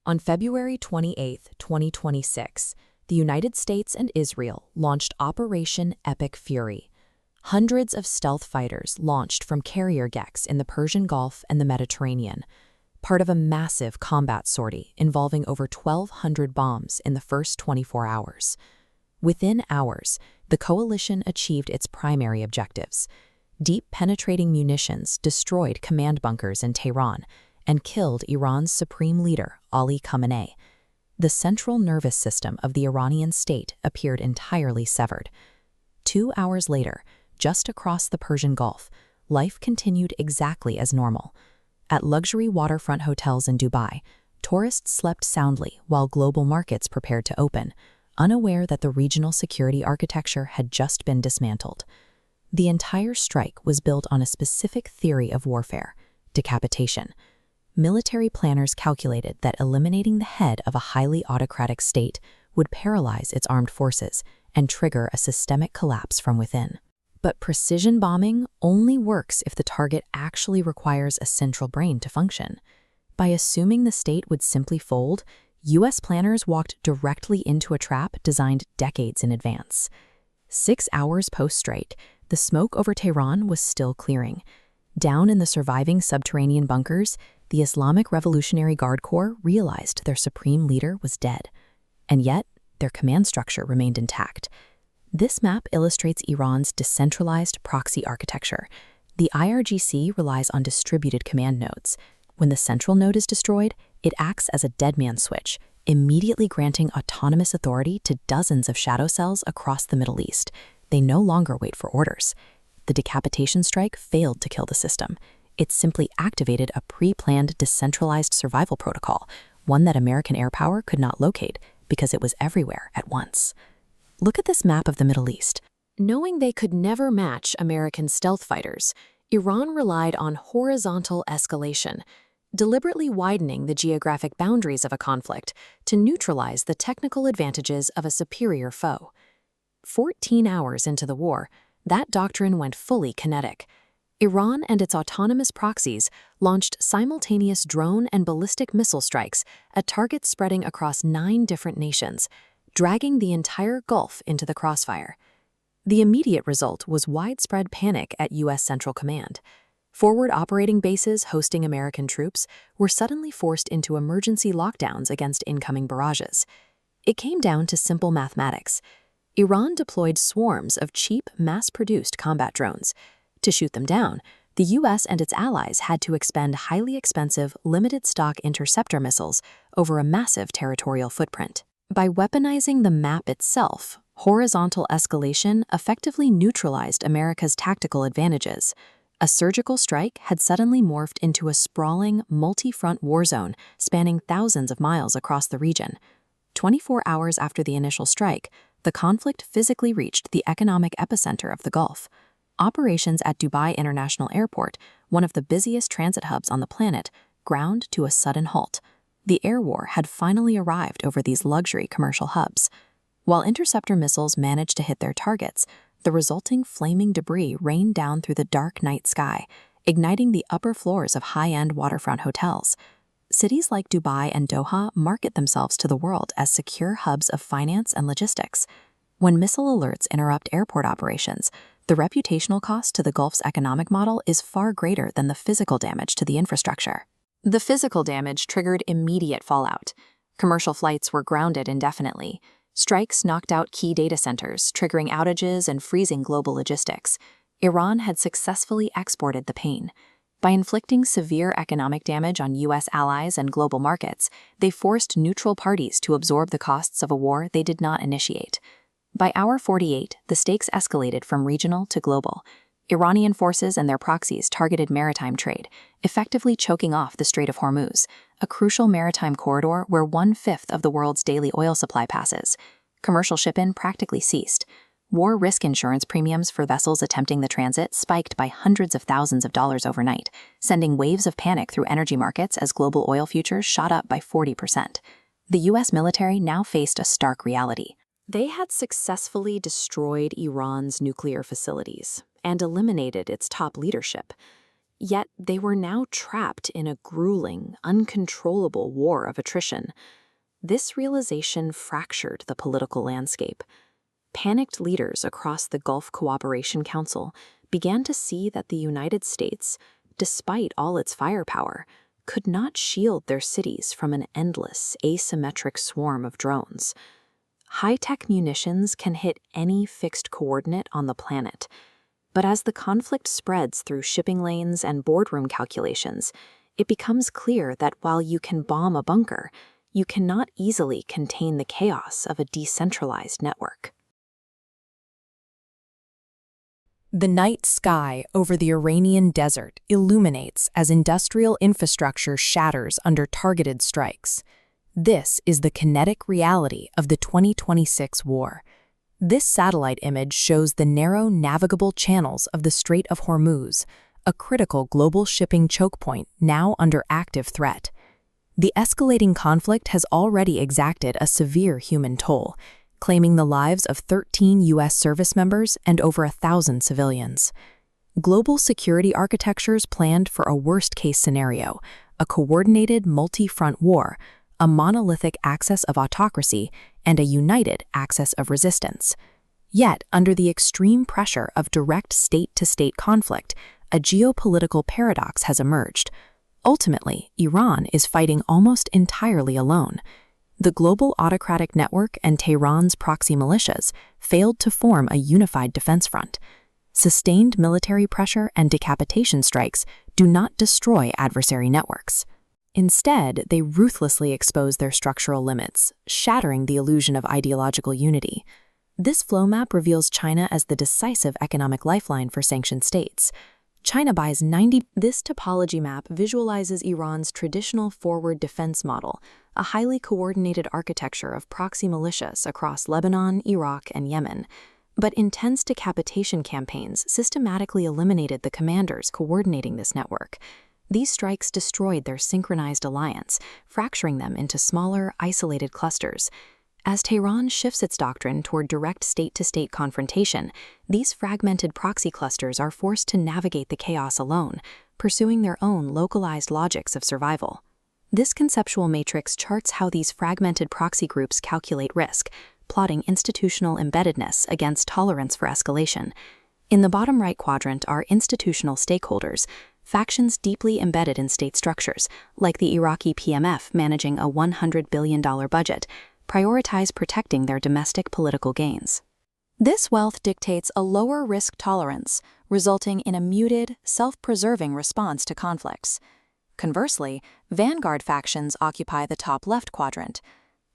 On February 28, 2026, the United States and Israel launched Operation Epic Fury. Hundreds of stealth fighters launched from carrier decks in the Persian Gulf and the Mediterranean, part of a massive combat sortie involving over 1,200 bombs in the first 24 hours. Within hours, the coalition achieved its primary objectives. Deep penetrating munitions destroyed command bunkers in Tehran and killed Iran's supreme leader, Ali Khamenei. The central nervous system of the Iranian state appeared entirely severed. 2 hours later, just across the Persian Gulf, life continued exactly as normal. At luxury waterfront hotels in Dubai, tourists slept soundly while global markets prepared to open, unaware that the regional security architecture had just been dismantled. The entire strike was built on a specific theory of warfare: decapitation. Military planners calculated that eliminating the head of a highly autocratic state would paralyze its armed forces and trigger a systemic collapse from within. But precision bombing only works if the target actually requires a central brain to function. By assuming the state would simply fold, U.S. planners walked directly into a trap designed decades in advance. 6 hours post-strike, the smoke over Tehran was still clearing. Down in the surviving subterranean bunkers, the Islamic Revolutionary Guard Corps realized their supreme leader was dead. And yet, their command structure remained intact. This map illustrates Iran's decentralized proxy architecture. The IRGC relies on distributed command nodes. When the central node is destroyed, it acts as a dead man switch, immediately granting autonomous authority to dozens of shadow cells across the Middle East. They no longer wait for orders. The decapitation strike failed to kill the system. It simply activated a pre-planned decentralized survival protocol, one that American air power could not locate because it was everywhere at once. Look at this map of the Middle East. Knowing they could never match American stealth fighters, Iran relied on horizontal escalation, deliberately widening the geographic boundaries of a conflict to neutralize the technical advantages of a superior foe. 14 hours into the war, that doctrine went fully kinetic. Iran and its autonomous proxies launched simultaneous drone and ballistic missile strikes at targets spreading across 9 different nations, dragging the entire Gulf into the crossfire. The immediate result was widespread panic at U.S. Central Command. Forward operating bases hosting American troops were suddenly forced into emergency lockdowns against incoming barrages. It came down to simple mathematics. Iran deployed swarms of cheap, mass-produced combat drones. To shoot them down, the U.S. and its allies had to expend highly expensive, limited-stock interceptor missiles over a massive territorial footprint. By weaponizing the map itself, horizontal escalation effectively neutralized America's tactical advantages. A surgical strike had suddenly morphed into a sprawling, multi-front war zone spanning thousands of miles across the region. 24 hours after the initial strike, the conflict physically reached the economic epicenter of the Gulf. Operations at Dubai International Airport, one of the busiest transit hubs on the planet, ground to a sudden halt. The air war had finally arrived over these luxury commercial hubs. While interceptor missiles managed to hit their targets, the resulting flaming debris rained down through the dark night sky, igniting the upper floors of high-end waterfront hotels. Cities like Dubai and Doha market themselves to the world as secure hubs of finance and logistics. When missile alerts interrupt airport operations, the reputational cost to the Gulf's economic model is far greater than the physical damage to the infrastructure. The physical damage triggered immediate fallout. Commercial flights were grounded indefinitely. Strikes knocked out key data centers, triggering outages and freezing global logistics. Iran had successfully exported the pain. By inflicting severe economic damage on U.S. allies and global markets, they forced neutral parties to absorb the costs of a war they did not initiate. By hour 48, the stakes escalated from regional to global. Iranian forces and their proxies targeted maritime trade, effectively choking off the Strait of Hormuz, a crucial maritime corridor where 1/5 of the world's daily oil supply passes. Commercial shipping practically ceased. War risk insurance premiums for vessels attempting the transit spiked by hundreds of thousands of dollars overnight, sending waves of panic through energy markets as global oil futures shot up by 40%. The U.S. military now faced a stark reality. They had successfully destroyed Iran's nuclear facilities and eliminated its top leadership. Yet they were now trapped in a grueling, uncontrollable war of attrition. This realization fractured the political landscape. Panicked leaders across the Gulf Cooperation Council began to see that the United States, despite all its firepower, could not shield their cities from an endless, asymmetric swarm of drones. High-tech munitions can hit any fixed coordinate on the planet, but as the conflict spreads through shipping lanes and boardroom calculations, it becomes clear that while you can bomb a bunker, you cannot easily contain the chaos of a decentralized network. The night sky over the Iranian desert illuminates as industrial infrastructure shatters under targeted strikes. This is the kinetic reality of the 2026 war. This satellite image shows the narrow navigable channels of the Strait of Hormuz, a critical global shipping choke point now under active threat. The escalating conflict has already exacted a severe human toll, claiming the lives of 13 U.S. service members and over 1,000 civilians. Global security architectures planned for a worst-case scenario, a coordinated multi-front war, a monolithic axis of autocracy, and a united axis of resistance. Yet, under the extreme pressure of direct state-to-state conflict, a geopolitical paradox has emerged. Ultimately, Iran is fighting almost entirely alone. The global autocratic network and Tehran's proxy militias failed to form a unified defense front. Sustained military pressure and decapitation strikes do not destroy adversary networks. Instead, they ruthlessly expose their structural limits, shattering the illusion of ideological unity. This flow map reveals China as the decisive economic lifeline for sanctioned states. China buys 90. This topology map visualizes Iran's traditional forward defense model, a highly coordinated architecture of proxy militias across Lebanon, Iraq, and Yemen. But intense decapitation campaigns systematically eliminated the commanders coordinating this network. These strikes destroyed their synchronized alliance, fracturing them into smaller, isolated clusters. As Tehran shifts its doctrine toward direct state-to-state confrontation, these fragmented proxy clusters are forced to navigate the chaos alone, pursuing their own localized logics of survival. This conceptual matrix charts how these fragmented proxy groups calculate risk, plotting institutional embeddedness against tolerance for escalation. In the bottom right quadrant are institutional stakeholders, factions deeply embedded in state structures, like the Iraqi PMF managing a $100 billion budget, prioritize protecting their domestic political gains. This wealth dictates a lower risk tolerance, resulting in a muted, self-preserving response to conflicts. Conversely, vanguard factions occupy the top left quadrant.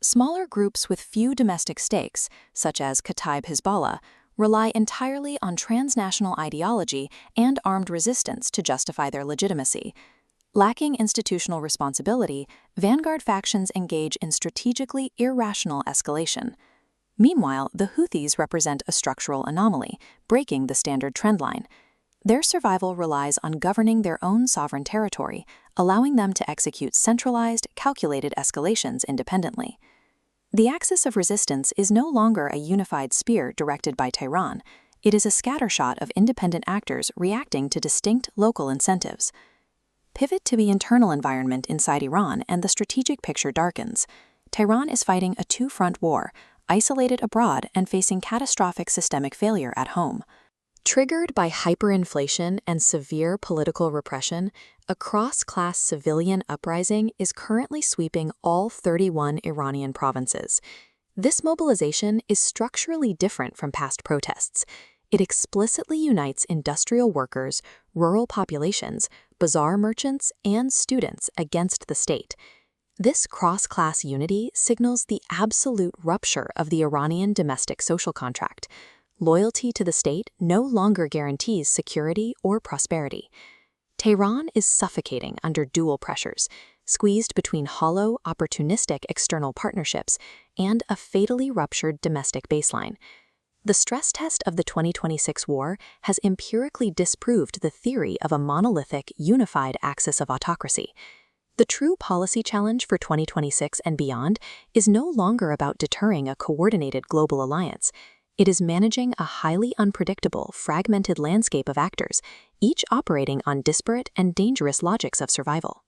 Smaller groups with few domestic stakes, such as Kataib Hezbollah, rely entirely on transnational ideology and armed resistance to justify their legitimacy. Lacking institutional responsibility, vanguard factions engage in strategically irrational escalation. Meanwhile, the Houthis represent a structural anomaly, breaking the standard trendline. Their survival relies on governing their own sovereign territory, allowing them to execute centralized, calculated escalations independently. The axis of resistance is no longer a unified spear directed by Tehran. It is a scattershot of independent actors reacting to distinct local incentives. Pivot to the internal environment inside Iran and the strategic picture darkens. Tehran is fighting a two-front war, isolated abroad and facing catastrophic systemic failure at home. Triggered by hyperinflation and severe political repression, a cross-class civilian uprising is currently sweeping all 31 Iranian provinces. This mobilization is structurally different from past protests. It explicitly unites industrial workers, rural populations, bazaar merchants, and students against the state. This cross-class unity signals the absolute rupture of the Iranian domestic social contract. Loyalty to the state no longer guarantees security or prosperity. Tehran is suffocating under dual pressures, squeezed between hollow, opportunistic external partnerships and a fatally ruptured domestic baseline. The stress test of the 2026 war has empirically disproved the theory of a monolithic, unified axis of autocracy. The true policy challenge for 2026 and beyond is no longer about deterring a coordinated global alliance. It is managing a highly unpredictable, fragmented landscape of actors, each operating on disparate and dangerous logics of survival.